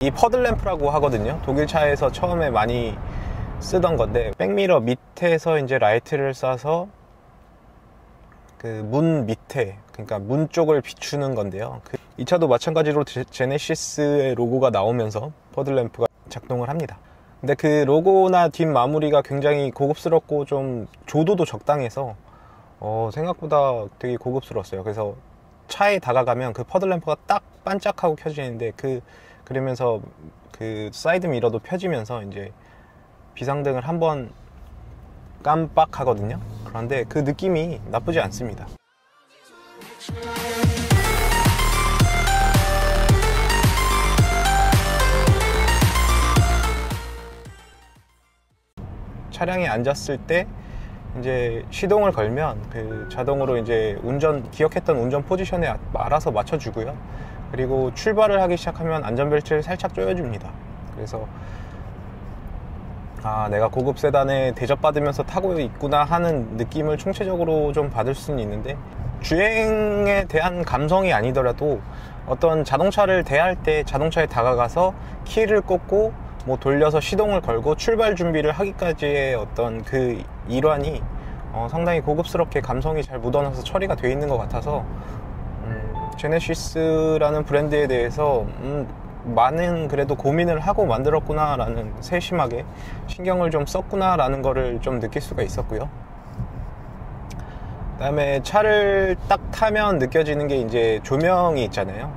이 퍼들램프라고 하거든요. 독일 차에서 처음에 많이 쓰던 건데, 백미러 밑에서 이제 라이트를 쏴서 그 문 밑에, 그러니까 문 쪽을 비추는 건데요. 이 차도 마찬가지로 제네시스의 로고가 나오면서 퍼들램프가 작동을 합니다. 근데 그 로고나 뒷 마무리가 굉장히 고급스럽고 좀 조도도 적당해서 생각보다 되게 고급스러웠어요. 그래서 차에 다가가면 그 퍼들램프가 딱 반짝하고 켜지는데, 그러면서 그 사이드 미러도 펴지면서 이제 비상등을 한번 깜빡하거든요. 그런데 그 느낌이 나쁘지 않습니다. 차량에 앉았을 때 이제 시동을 걸면 그 자동으로 이제 기억했던 운전 포지션에 알아서 맞춰주고요. 그리고 출발을 하기 시작하면 안전벨트를 살짝 조여줍니다. 그래서 내가 고급 세단에 대접받으면서 타고 있구나 하는 느낌을 총체적으로 좀 받을 수는 있는데, 주행에 대한 감성이 아니더라도 어떤 자동차를 대할 때 자동차에 다가가서 키를 꽂고 뭐 돌려서 시동을 걸고 출발 준비를 하기까지의 어떤 그 일환이 상당히 고급스럽게 감성이 잘 묻어나서 처리가 되어 있는 것 같아서 제네시스라는 브랜드에 대해서 많은 그래도 고민을 하고 만들었구나 라는, 세심하게 신경을 좀 썼구나 라는 거를 좀 느낄 수가 있었고요. 그 다음에 차를 딱 타면 느껴지는 게 이제 조명이 있잖아요.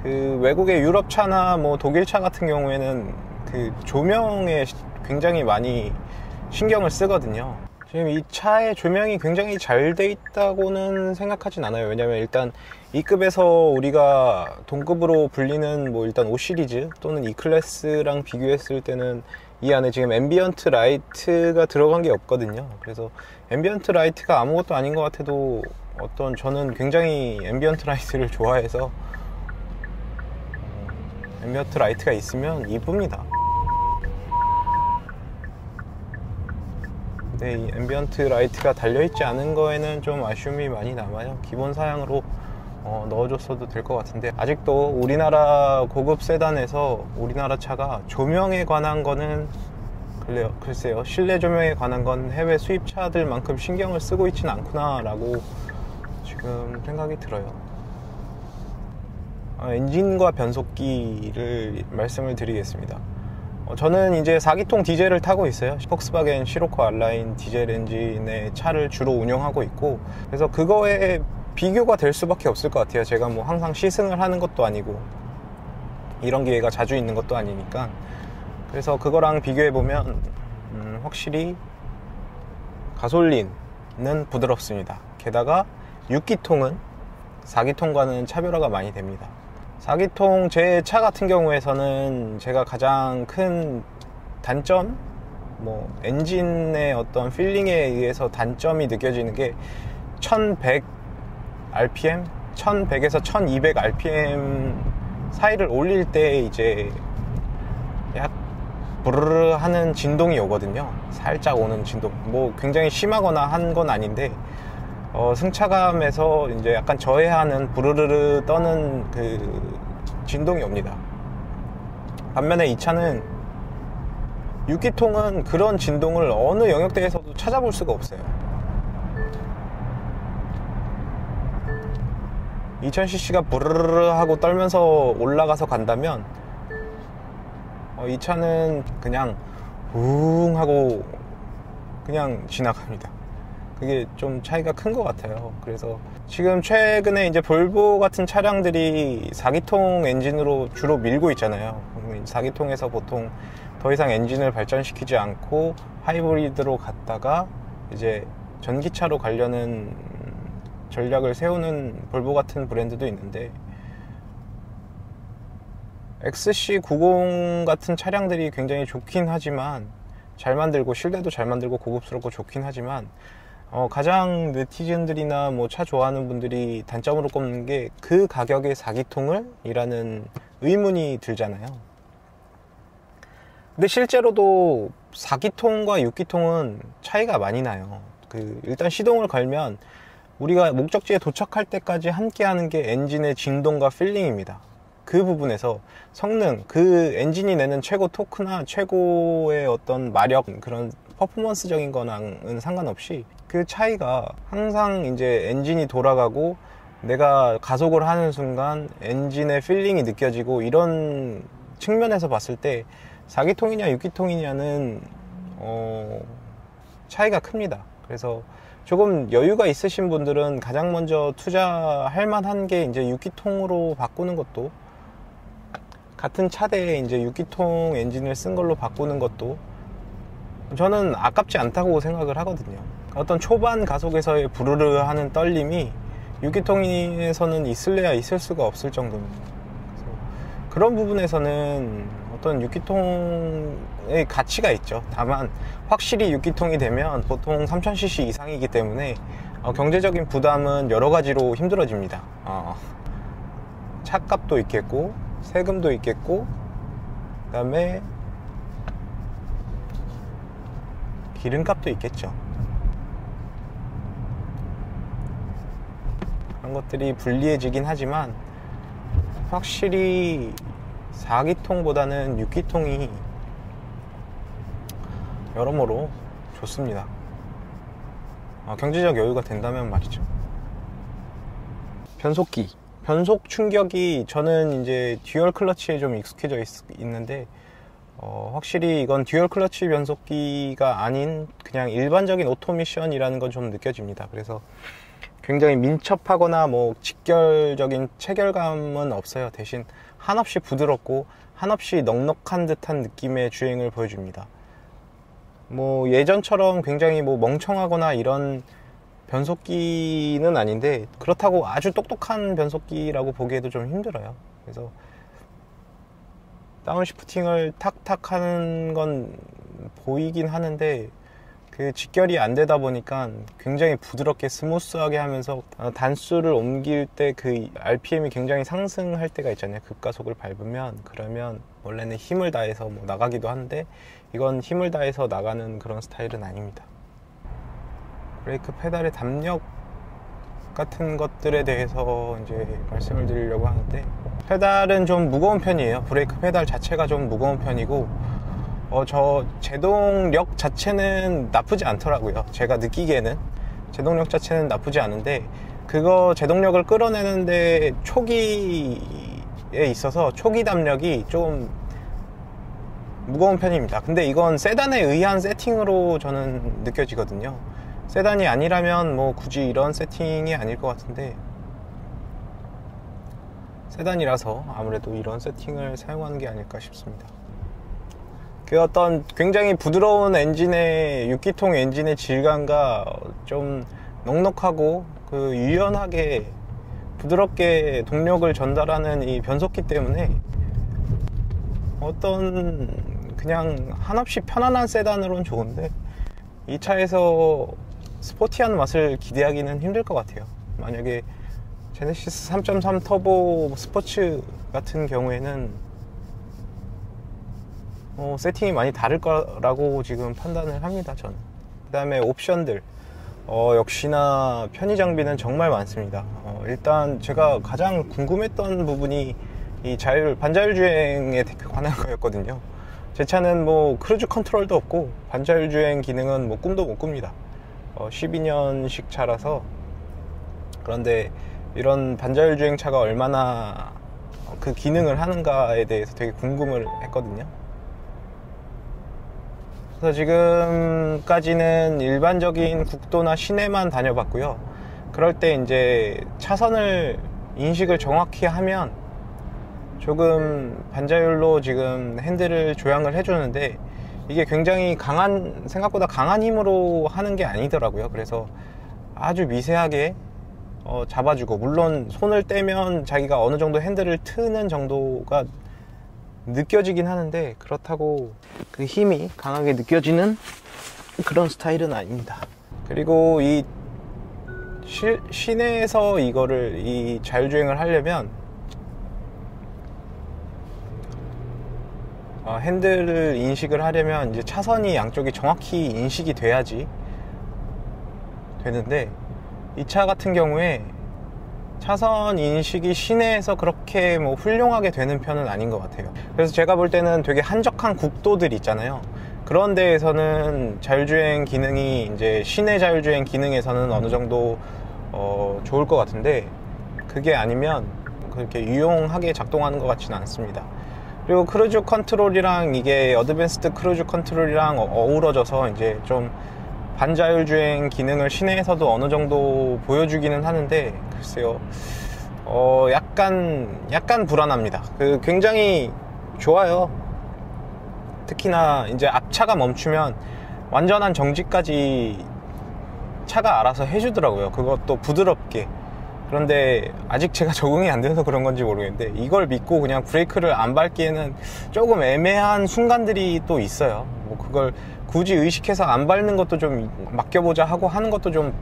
그 외국의 유럽 차나 뭐 독일 차 같은 경우에는 그 조명에 굉장히 많이 신경을 쓰거든요. 지금 이 차의 조명이 굉장히 잘 돼 있다고는 생각하진 않아요. 왜냐면 일단 E급에서 우리가 동급으로 불리는 뭐 일단 5 시리즈 또는 E 클래스랑 비교했을 때는 이 안에 지금 앰비언트 라이트가 들어간 게 없거든요. 그래서 앰비언트 라이트가 아무것도 아닌 것 같아도 저는 굉장히 앰비언트 라이트를 좋아해서 앰비언트 라이트가 있으면 이쁩니다. 근데 이 앰비언트 라이트가 달려있지 않은 거에는 좀 아쉬움이 많이 남아요. 기본 사양으로 넣어줬어도 될 것 같은데, 아직도 우리나라 고급 세단에서 우리나라 차가 조명에 관한 거는 글쎄요, 실내 조명에 관한 건 해외 수입차들만큼 신경을 쓰고 있지는 않구나 라고 지금 생각이 들어요. 엔진과 변속기를 말씀을 드리겠습니다. 저는 이제 4기통 디젤을 타고 있어요. 폭스바겐 시로코 알라인 디젤 엔진의 차를 주로 운영하고 있고, 그래서 그거에 비교가 될 수밖에 없을 것 같아요. 제가 뭐 항상 시승을 하는 것도 아니고 이런 기회가 자주 있는 것도 아니니까. 그래서 그거랑 비교해보면 확실히 가솔린은 부드럽습니다. 게다가 6기통은 4기통과는 차별화가 많이 됩니다. 4기통 제 차 같은 경우에서는 제가 가장 큰 단점, 뭐 엔진의 어떤 필링에 의해서 단점이 느껴지는 게 1100 RPM, 1100에서 1200 RPM 사이를 올릴 때 이제 약 부르르 하는 진동이 오거든요. 살짝 오는 진동. 뭐 굉장히 심하거나 한 건 아닌데 승차감에서 이제 약간 저해하는 부르르르 떠는 그 진동이 옵니다. 반면에 이 차는 6기통은 그런 진동을 어느 영역대에서도 찾아볼 수가 없어요. 2000cc가 부르르르 하고 떨면서 올라가서 간다면 이 차는 그냥 우웅 하고 그냥 지나갑니다. 그게 좀 차이가 큰 것 같아요. 그래서 지금 최근에 이제 볼보 같은 차량들이 4기통 엔진으로 주로 밀고 있잖아요. 4기통에서 보통 더 이상 엔진을 발전시키지 않고 하이브리드로 갔다가 이제 전기차로 가려는 전략을 세우는 볼보 같은 브랜드도 있는데, XC90 같은 차량들이 굉장히 좋긴 하지만, 잘 만들고 실내도 잘 만들고 고급스럽고 좋긴 하지만 가장 네티즌들이나 뭐 차 좋아하는 분들이 단점으로 꼽는 게 그 가격의 4기통을? 이라는 의문이 들잖아요. 근데 실제로도 4기통과 6기통은 차이가 많이 나요. 일단 시동을 걸면 우리가 목적지에 도착할 때까지 함께 하는 게 엔진의 진동과 필링입니다. 그 부분에서 성능, 그 엔진이 내는 최고 토크나 최고의 어떤 마력, 그런 퍼포먼스적인 거랑은 상관없이 그 차이가 항상 이제 엔진이 돌아가고 내가 가속을 하는 순간 엔진의 필링이 느껴지고, 이런 측면에서 봤을 때 4기통이냐 6기통이냐는 차이가 큽니다. 그래서 조금 여유가 있으신 분들은 가장 먼저 투자할 만한 게 이제 6기통으로 바꾸는 것도, 같은 차대에 이제 6기통 엔진을 쓴 걸로 바꾸는 것도 저는 아깝지 않다고 생각을 하거든요. 어떤 초반 가속에서의 부르르 하는 떨림이 6기통에서는 있을래야 있을 수가 없을 정도입니다. 그래서 그런 부분에서는 어떤 6기통의 가치가 있죠. 다만 확실히 6기통이 되면 보통 3000cc 이상이기 때문에 경제적인 부담은 여러 가지로 힘들어집니다. 차값도 있겠고, 세금도 있겠고, 그 다음에 기름값도 있겠죠. 그런 것들이 불리해지긴 하지만 확실히 4기통보다는 6기통이 여러모로 좋습니다. 경제적 여유가 된다면 말이죠. 변속 충격이, 저는 이제 듀얼 클러치에 좀 익숙해져 있는데 확실히 이건 듀얼 클러치 변속기가 아닌 그냥 일반적인 오토미션이라는 건 좀 느껴집니다. 그래서 굉장히 민첩하거나 뭐 직결적인 체결감은 없어요. 대신 한없이 부드럽고 한없이 넉넉한 듯한 느낌의 주행을 보여줍니다. 뭐 예전처럼 굉장히 뭐 멍청하거나 이런 변속기는 아닌데, 그렇다고 아주 똑똑한 변속기라고 보기에도 좀 힘들어요. 그래서 다운시프팅을 탁탁 하는 건 보이긴 하는데 그 직결이 안 되다 보니까 굉장히 부드럽게 스무스하게 하면서 단수를 옮길 때 그 RPM이 굉장히 상승할 때가 있잖아요. 급가속을 밟으면. 그러면 원래는 힘을 다해서 뭐 나가기도 하는데, 이건 힘을 다해서 나가는 그런 스타일은 아닙니다. 브레이크 페달의 담력 같은 것들에 대해서 이제 말씀을 드리려고 하는데, 페달은 좀 무거운 편이에요. 브레이크 페달 자체가 좀 무거운 편이고, 저 제동력 자체는 나쁘지 않더라고요. 제가 느끼기에는 제동력 자체는 나쁘지 않은데, 그거 제동력을 끌어내는데 초기에 있어서 초기 담력이 좀 무거운 편입니다. 근데 이건 세단에 의한 세팅으로 저는 느껴지거든요. 세단이 아니라면 뭐 굳이 이런 세팅이 아닐 것 같은데, 세단이라서 아무래도 이런 세팅을 사용하는 게 아닐까 싶습니다. 그 어떤 굉장히 부드러운 엔진의 6기통 엔진의 질감과 좀 넉넉하고 그 유연하게 부드럽게 동력을 전달하는 이 변속기 때문에 어떤 그냥 한없이 편안한 세단으로는 좋은데, 이 차에서 스포티한 맛을 기대하기는 힘들 것 같아요. 만약에 제네시스 3.3 터보 스포츠 같은 경우에는 세팅이 많이 다를 거라고 지금 판단을 합니다, 저는. 그 다음에 옵션들, 역시나 편의 장비는 정말 많습니다. 일단 제가 가장 궁금했던 부분이 이 반자율 주행에 관한 거였거든요. 제 차는 뭐 크루즈 컨트롤도 없고 반자율 주행 기능은 뭐 꿈도 못 꿉니다. 12년식 차라서. 그런데 이런 반자율 주행 차가 얼마나 그 기능을 하는가에 대해서 되게 궁금을 했거든요. 그래서 지금까지는 일반적인 국도나 시내만 다녀봤고요. 그럴 때 이제 차선을 인식을 정확히 하면 조금 반자율로 지금 핸들을 조향을 해주는데, 이게 굉장히 생각보다 강한 힘으로 하는 게 아니더라고요. 그래서 아주 미세하게 잡아주고, 물론 손을 떼면 자기가 어느 정도 핸들을 트는 정도가 느껴지긴 하는데, 그렇다고 그 힘이 강하게 느껴지는 그런 스타일은 아닙니다. 그리고 이 시내에서 이 자율주행을 하려면 핸들을 인식을 하려면 이제 차선이 양쪽이 정확히 인식이 돼야지 되는데, 이 차 같은 경우에 차선 인식이 시내에서 그렇게 뭐 훌륭하게 되는 편은 아닌 것 같아요. 그래서 제가 볼 때는 되게 한적한 국도들 있잖아요. 그런 데에서는 자율주행 기능이 이제 시내 자율주행 기능에서는 어느 정도 좋을 것 같은데, 그게 아니면 그렇게 유용하게 작동하는 것 같지는 않습니다. 그리고 크루즈 컨트롤이랑 이게 어드밴스드 크루즈 컨트롤이랑 어우러져서 이제 좀 반자율주행 기능을 시내에서도 어느 정도 보여주기는 하는데, 글쎄요, 약간 불안합니다. 굉장히 좋아요. 특히나 이제 앞차가 멈추면 완전한 정지까지 차가 알아서 해주더라고요. 그것도 부드럽게. 그런데 아직 제가 적응이 안 돼서 그런 건지 모르겠는데, 이걸 믿고 그냥 브레이크를 안 밟기에는 조금 애매한 순간들이 또 있어요. 뭐 그걸 굳이 의식해서 안 밟는 것도 좀 맡겨보자 하고 하는 것도 좀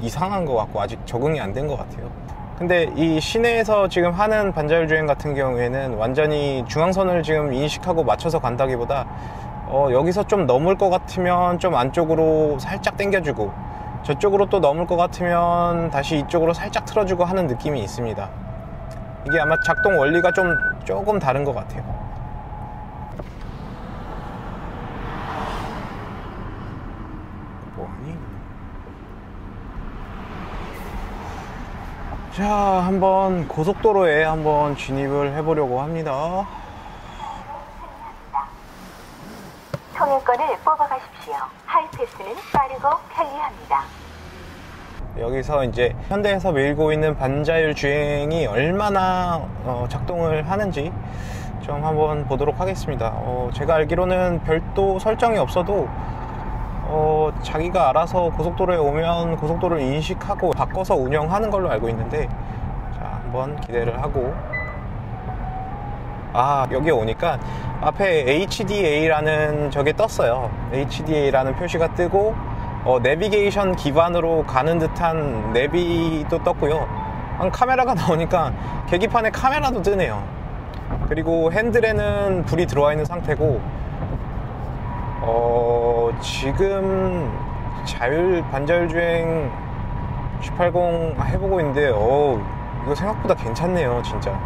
이상한 것 같고, 아직 적응이 안 된 것 같아요. 근데 이 시내에서 지금 하는 반자율주행 같은 경우에는 완전히 중앙선을 지금 인식하고 맞춰서 간다기보다 여기서 좀 넘을 것 같으면 좀 안쪽으로 살짝 당겨주고, 저쪽으로 또 넘을 것 같으면 다시 이쪽으로 살짝 틀어주고 하는 느낌이 있습니다. 이게 아마 작동 원리가 조금 다른 것 같아요. 뭐하니? 자, 한번 고속도로에 한번 진입을 해보려고 합니다. 통행권을 뽑아가십시오. 하이패스는 빠르고 편리합니다. 여기서 이제 현대에서 밀고 있는 반자율 주행이 얼마나 작동을 하는지 좀 한번 보도록 하겠습니다. 제가 알기로는 별도 설정이 없어도 자기가 알아서 고속도로에 오면 고속도로를 인식하고 바꿔서 운영하는 걸로 알고 있는데, 자, 한번 기대를 하고, 여기 오니까 앞에 HDA라는 저게 떴어요. HDA라는 표시가 뜨고 내비게이션 기반으로 가는 듯한 내비도 떴고요. 카메라가 나오니까 계기판에 카메라도 뜨네요. 그리고 핸들에는 불이 들어와 있는 상태고, 지금 반자율주행 G80 해보고 있는데 이거 생각보다 괜찮네요, 진짜.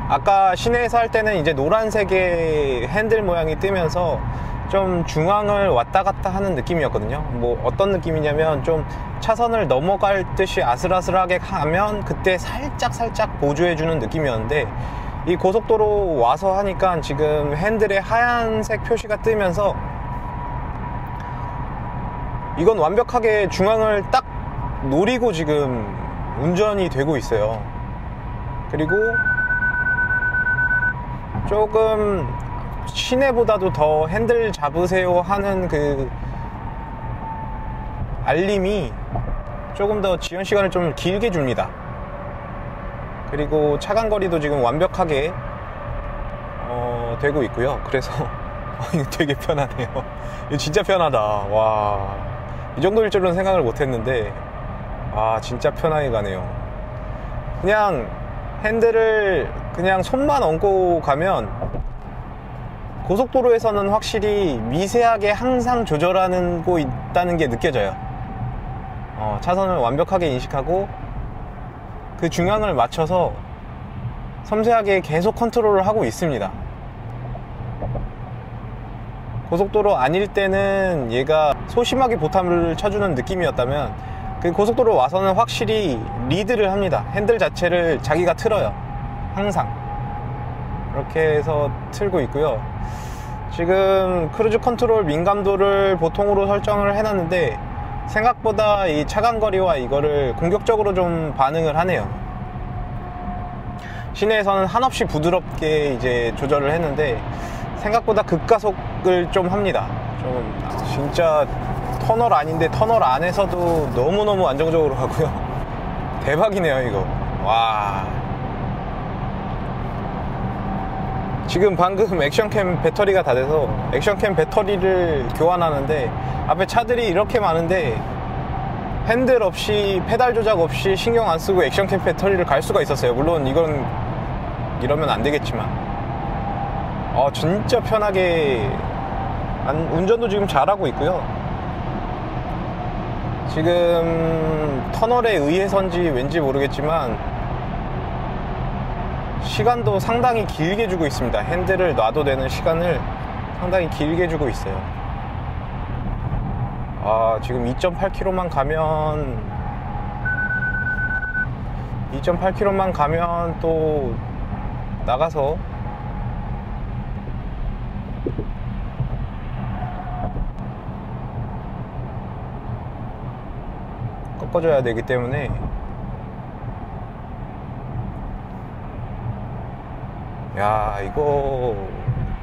아까 시내에서 할 때는 이제 노란색의 핸들 모양이 뜨면서 좀 중앙을 왔다 갔다 하는 느낌이었거든요. 뭐 어떤 느낌이냐면, 좀 차선을 넘어갈 듯이 아슬아슬하게 하면 그때 살짝 보조해주는 느낌이었는데, 이 고속도로 와서 하니까 지금 핸들에 하얀색 표시가 뜨면서 이건 완벽하게 중앙을 딱 노리고 지금 운전이 되고 있어요. 그리고 조금 시내보다도 더 핸들 잡으세요 하는 그 알림이 조금 더 지연 시간을 좀 길게 줍니다. 그리고 차간거리도 지금 완벽하게 되고 있고요. 그래서 이거 되게 편하네요. 이거 진짜 편하다. 와, 이 정도일 줄은 생각을 못했는데, 진짜 편하게 가네요. 그냥 핸들을 그냥 손만 얹고 가면 고속도로에서는 확실히 미세하게 항상 조절하고 있다는 게 느껴져요. 차선을 완벽하게 인식하고 그 중앙을 맞춰서 섬세하게 계속 컨트롤을 하고 있습니다. 고속도로 아닐 때는 얘가 소심하게 보탐을 쳐주는 느낌이었다면, 그 고속도로 와서는 확실히 리드를 합니다. 핸들 자체를 자기가 틀어요. 항상 이렇게 해서 틀고 있고요. 지금 크루즈 컨트롤 민감도를 보통으로 설정을 해놨는데, 생각보다 이 차간거리와 이거를 공격적으로 좀 반응을 하네요. 시내에서는 한없이 부드럽게 이제 조절을 했는데, 생각보다 급가속을 좀 합니다. 좀 진짜 터널 아닌데 터널 안에서도 너무너무 안정적으로 가고요. 대박이네요, 이거. 와. 지금 방금 액션캠 배터리가 다 돼서 액션캠 배터리를 교환하는데, 앞에 차들이 이렇게 많은데 핸들 없이, 페달 조작 없이 신경 안 쓰고 액션캠 배터리를 갈 수가 있었어요. 물론 이건 이러면 안 되겠지만, 진짜 편하게 운전도 지금 잘하고 있고요. 지금 터널에 의해서인지 왠지 모르겠지만 시간도 상당히 길게 주고 있습니다. 핸들을 놔도 되는 시간을 상당히 길게 주고 있어요. 지금 2.8km만 가면 또 나가서 꺾어줘야 되기 때문에 야, 이거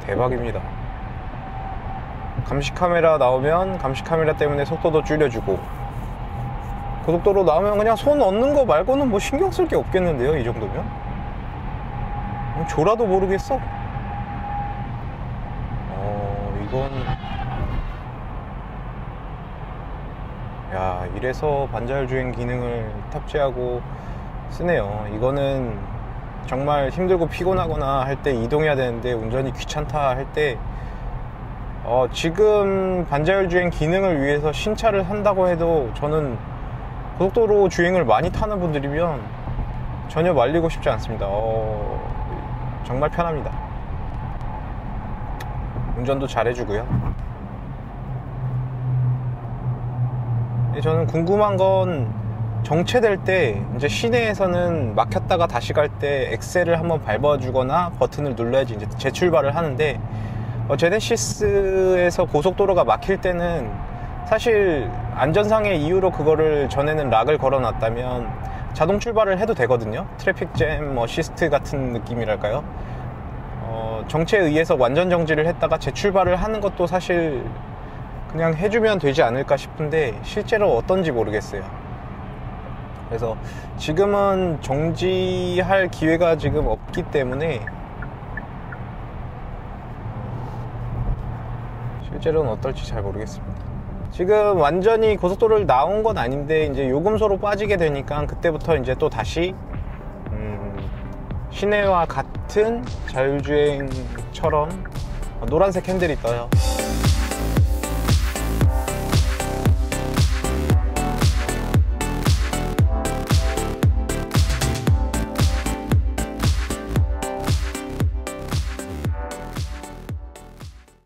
대박입니다. 감시 카메라 나오면 감시 카메라 때문에 속도도 줄여주고, 고속도로 나오면 그냥 손 얹는 거 말고는 뭐 신경 쓸 게 없겠는데요, 이 정도면? 졸아도 모르겠어. 이건 야, 이래서 반자율주행 기능을 탑재하고 쓰네요. 이거는 정말 힘들고 피곤하거나 할 때 이동해야 되는데 운전이 귀찮다 할 때 지금 반자율주행 기능을 위해서 신차를 산다고 해도 저는 고속도로 주행을 많이 타는 분들이면 전혀 말리고 싶지 않습니다. 정말 편합니다. 운전도 잘해주고요. 저는 궁금한 건 정체될 때 이제 시내에서는 막혔다가 다시 갈 때 엑셀을 한번 밟아주거나 버튼을 눌러야지 이제 재출발을 하는데, 제네시스에서 고속도로가 막힐 때는 사실 안전상의 이유로 그거를 전에는 락을 걸어놨다면 자동 출발을 해도 되거든요. 트래픽 잼 어시스트 같은 느낌이랄까요. 정체에 의해서 완전 정지를 했다가 재출발을 하는 것도 사실 그냥 해주면 되지 않을까 싶은데 실제로 어떤지 모르겠어요. 그래서 지금은 정지할 기회가 지금 없기 때문에 실제로는 어떨지 잘 모르겠습니다. 지금 완전히 고속도로를 나온 건 아닌데 이제 요금소로 빠지게 되니까 그때부터 이제 또 다시 시내와 같은 자율주행처럼 노란색 핸들이 떠요.